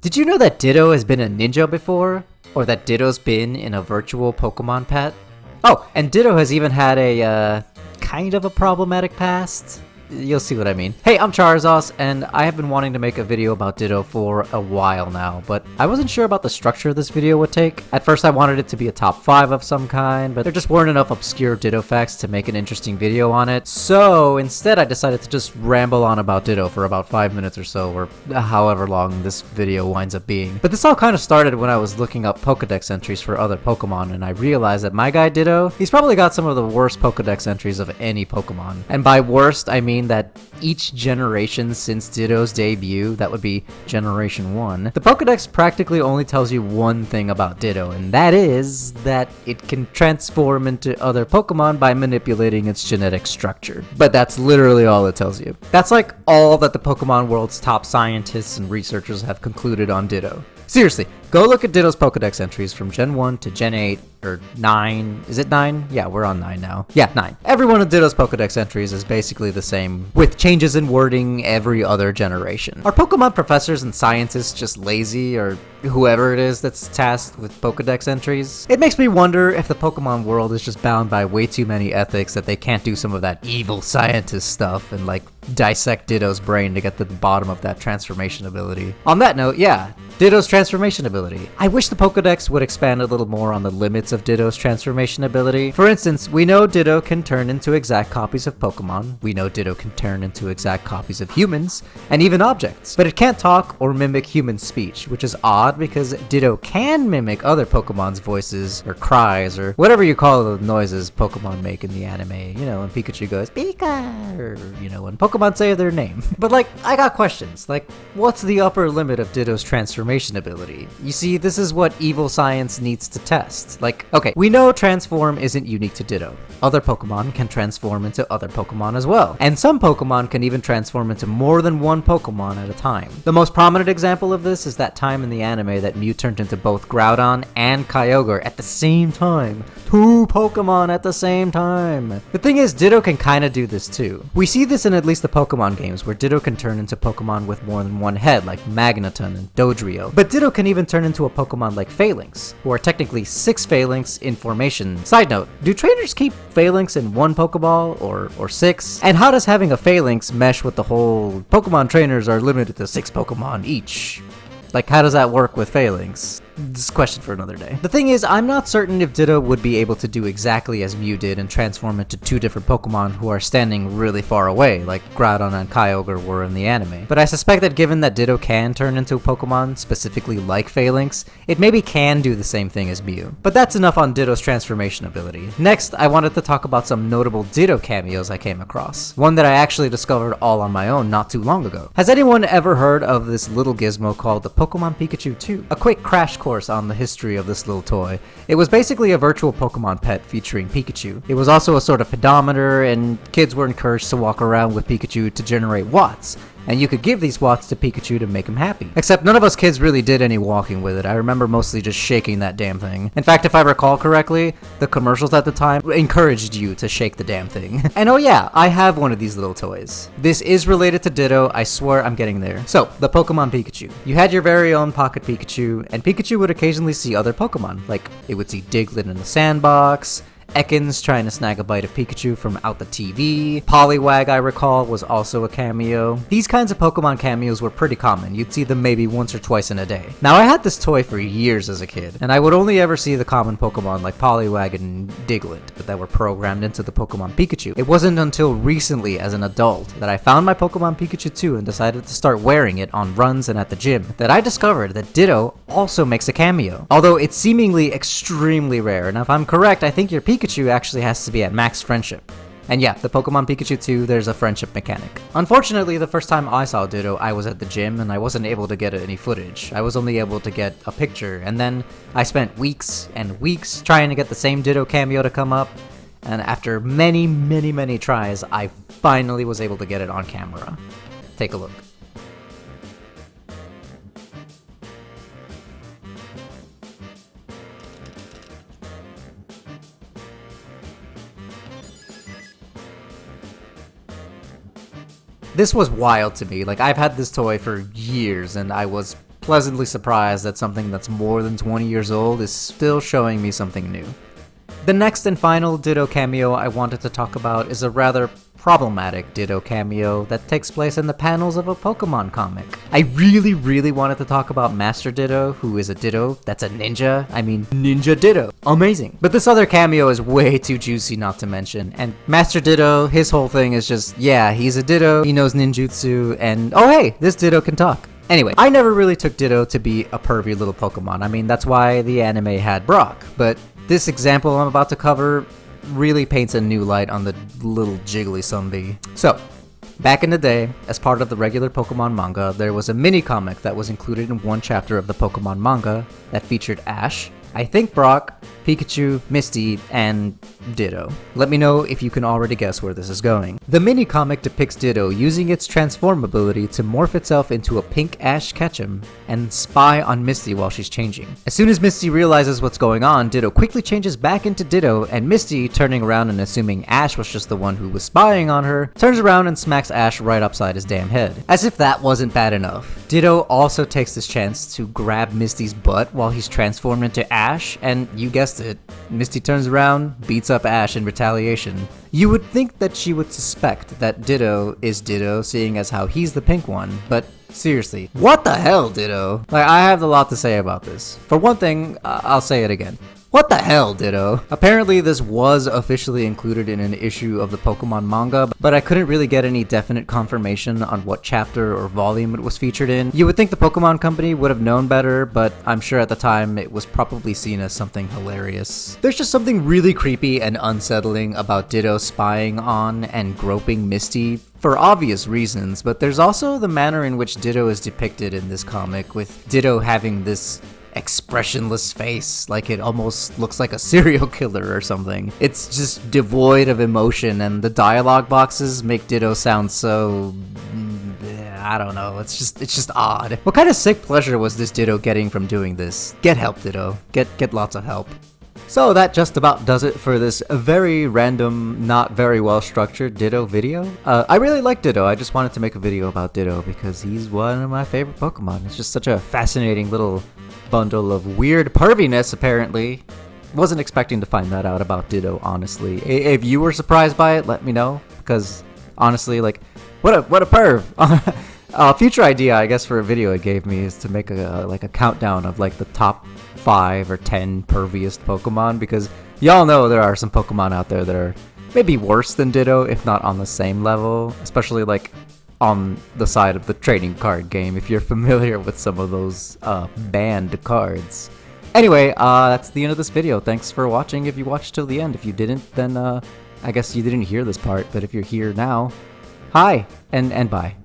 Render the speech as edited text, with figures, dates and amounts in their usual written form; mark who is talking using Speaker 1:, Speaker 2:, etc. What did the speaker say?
Speaker 1: Did you know that Ditto has been a ninja before? Or that Ditto's been in a virtual Pokemon pet? Oh, and Ditto has even had a, kind of a problematic past. You'll see what I mean. Hey, I'm Charizos, and I have been wanting to make a video about Ditto for a while now, but I wasn't sure about the structure this video would take. At first I wanted it to be a top 5 of some kind, but there just weren't enough obscure Ditto facts to make an interesting video on it. So instead I decided to just ramble on about Ditto for about 5 minutes or so, or however long this video winds up being. But this all kind of started when I was looking up Pokedex entries for other Pokemon, and I realized that my guy Ditto, he's probably got some of the worst Pokedex entries of any Pokemon. And by worst, I mean that each generation since Ditto's debut, that would be Generation 1, the Pokedex practically only tells you one thing about Ditto, and that is that it can transform into other Pokemon by manipulating its genetic structure. But that's literally all it tells you. That's like all that the Pokemon world's top scientists and researchers have concluded on Ditto. Seriously, go look at Ditto's Pokedex entries from Gen 1 to Gen 8, or 9. Is it 9? Yeah, we're on 9 now. Yeah, 9. Every one of Ditto's Pokedex entries is basically the same, with changes in wording every other generation. Are Pokemon professors and scientists just lazy, or whoever it is that's tasked with Pokedex entries? It makes me wonder if the Pokemon world is just bound by way too many ethics that they can't do some of that evil scientist stuff and like dissect Ditto's brain to get to the bottom of that transformation ability. On that note, yeah, Ditto's transformation ability. I wish the Pokedex would expand a little more on the limits of Ditto's transformation ability. For instance, we know Ditto can turn into exact copies of Pokemon, we know Ditto can turn into exact copies of humans, and even objects, but it can't talk or mimic human speech, which is odd because Ditto can mimic other Pokemon's voices, or cries, or whatever you call the noises Pokemon make in the anime. You know, when Pikachu goes, Pika, or, you know, when Pokemon say their name. But like, I got questions, like, what's the upper limit of Ditto's transformation ability? You see, this is what evil science needs to test. Like, okay, we know transform isn't unique to Ditto. Other Pokemon can transform into other Pokemon as well. And some Pokemon can even transform into more than one Pokemon at a time. The most prominent example of this is that time in the anime that Mew turned into both Groudon and Kyogre at the same time. 2 Pokemon at the same time. The thing is, Ditto can kinda do this too. We see this in at least the Pokemon games, where Ditto can turn into Pokemon with more than one head, like Magneton and Dodrio. But Ditto can even turn into a Pokemon like Phalanx, who are technically 6 Phalanx in formation. Side note, do trainers keep Phalanx in one Pokeball, or 6? And how does having a Phalanx mesh with the whole Pokemon trainers are limited to 6 Pokemon each? Like, how does that work with Phalanx? This is a question for another day. The thing is, I'm not certain if Ditto would be able to do exactly as Mew did and transform into 2 different Pokemon who are standing really far away, like Groudon and Kyogre were in the anime. But I suspect that given that Ditto can turn into Pokemon, specifically like Phalanx, it maybe can do the same thing as Mew. But that's enough on Ditto's transformation ability. Next, I wanted to talk about some notable Ditto cameos I came across. One that I actually discovered all on my own not too long ago. Has anyone ever heard of this little gizmo called the Pokemon Pikachu 2? A quick crash course on the history of this little toy. It was basically a virtual Pokemon pet featuring Pikachu. It was also a sort of pedometer, and kids were encouraged to walk around with Pikachu to generate watts. And you could give these watts to Pikachu to make him happy. Except none of us kids really did any walking with it. I remember mostly just shaking that damn thing. In fact, if I recall correctly, the commercials at the time encouraged you to shake the damn thing. And oh yeah, I have one of these little toys. This is related to Ditto, I swear I'm getting there. So, the Pokemon Pikachu. You had your very own Pocket Pikachu, and Pikachu would occasionally see other Pokemon. Like, it would see Diglett in the sandbox, Ekans trying to snag a bite of Pikachu from out the TV. Poliwag, I recall, was also a cameo. These kinds of Pokemon cameos were pretty common. You'd see them maybe once or twice in a day. Now, I had this toy for years as a kid, and I would only ever see the common Pokemon like Poliwag and Diglett, but that were programmed into the Pokemon Pikachu. It wasn't until recently, as an adult, that I found my Pokemon Pikachu 2 and decided to start wearing it on runs and at the gym, that I discovered that Ditto also makes a cameo. Although it's seemingly extremely rare, and if I'm correct, I think your Pikachu actually has to be at max friendship. And yeah, the Pokemon Pikachu 2, there's a friendship mechanic. Unfortunately, the first time I saw Ditto, I was at the gym and I wasn't able to get any footage. I was only able to get a picture, and then I spent weeks and weeks trying to get the same Ditto cameo to come up, and after many tries, I finally was able to get it on camera. Take a look. This was wild to me. Like, I've had this toy for years, and I was pleasantly surprised that something that's more than 20 years old is still showing me something new. The next and final Ditto cameo I wanted to talk about is a rather problematic Ditto cameo that takes place in the panels of a Pokemon comic. I really wanted to talk about Master Ditto, who is a Ditto that's a ninja. I mean, Ninja Ditto. Amazing. But this other cameo is way too juicy not to mention. And Master Ditto, his whole thing is just, yeah, he's a Ditto, he knows ninjutsu, and oh hey, this Ditto can talk. Anyway, I never really took Ditto to be a pervy little Pokemon. I mean, that's why the anime had Brock. But this example I'm about to cover really paints a new light on the little jiggly sunbee. So, back in the day, as part of the regular Pokemon manga, there was a mini comic that was included in one chapter of the Pokemon manga that featured Ash, I think Brock, Pikachu, Misty, and Ditto. Let me know if you can already guess where this is going. The mini comic depicts Ditto using its transform ability to morph itself into a pink Ash Ketchum and spy on Misty while she's changing. As soon as Misty realizes what's going on, Ditto quickly changes back into Ditto, and Misty, turning around and assuming Ash was just the one who was spying on her, turns around and smacks Ash right upside his damn head. As if that wasn't bad enough, Ditto also takes this chance to grab Misty's butt while he's transformed into Ash, and you guessed it, Misty turns around, beats up Ash in retaliation. You would think that she would suspect that Ditto is Ditto, seeing as how he's the pink one, but seriously, what the hell, Ditto? Like, I have a lot to say about this. For one thing, I'll say it again. What the hell, Ditto? Apparently this was officially included in an issue of the Pokemon manga, but I couldn't really get any definite confirmation on what chapter or volume it was featured in. You would think the Pokemon Company would have known better, but I'm sure at the time it was probably seen as something hilarious. There's just something really creepy and unsettling about Ditto spying on and groping Misty, for obvious reasons, but there's also the manner in which Ditto is depicted in this comic, with Ditto having this expressionless face, like it almost looks like a serial killer or something. It's just devoid of emotion, and the dialogue boxes make Ditto sound so... I don't know, it's just odd. What kind of sick pleasure was this Ditto getting from doing this? Get help, Ditto. Get lots of help. So that just about does it for this very random, not very well structured Ditto video. I really like Ditto. I just wanted to make a video about Ditto because he's one of my favorite Pokemon. It's just such a fascinating little bundle of weird perviness, apparently. Wasn't expecting to find that out about Ditto, honestly. If you were surprised by it, let me know, because honestly, like, what a perv. Future idea, I guess, for a video it gave me is to make a countdown of like the top 5 or 10 perviest Pokemon, because y'all know there are some Pokemon out there that are maybe worse than Ditto, if not on the same level, especially like on the side of the trading card game, if you're familiar with some of those banned cards. Anyway, that's the end of this video. Thanks for watching if you watched till the end. If you didn't, then I guess you didn't hear this part, but if you're here now, hi, and bye.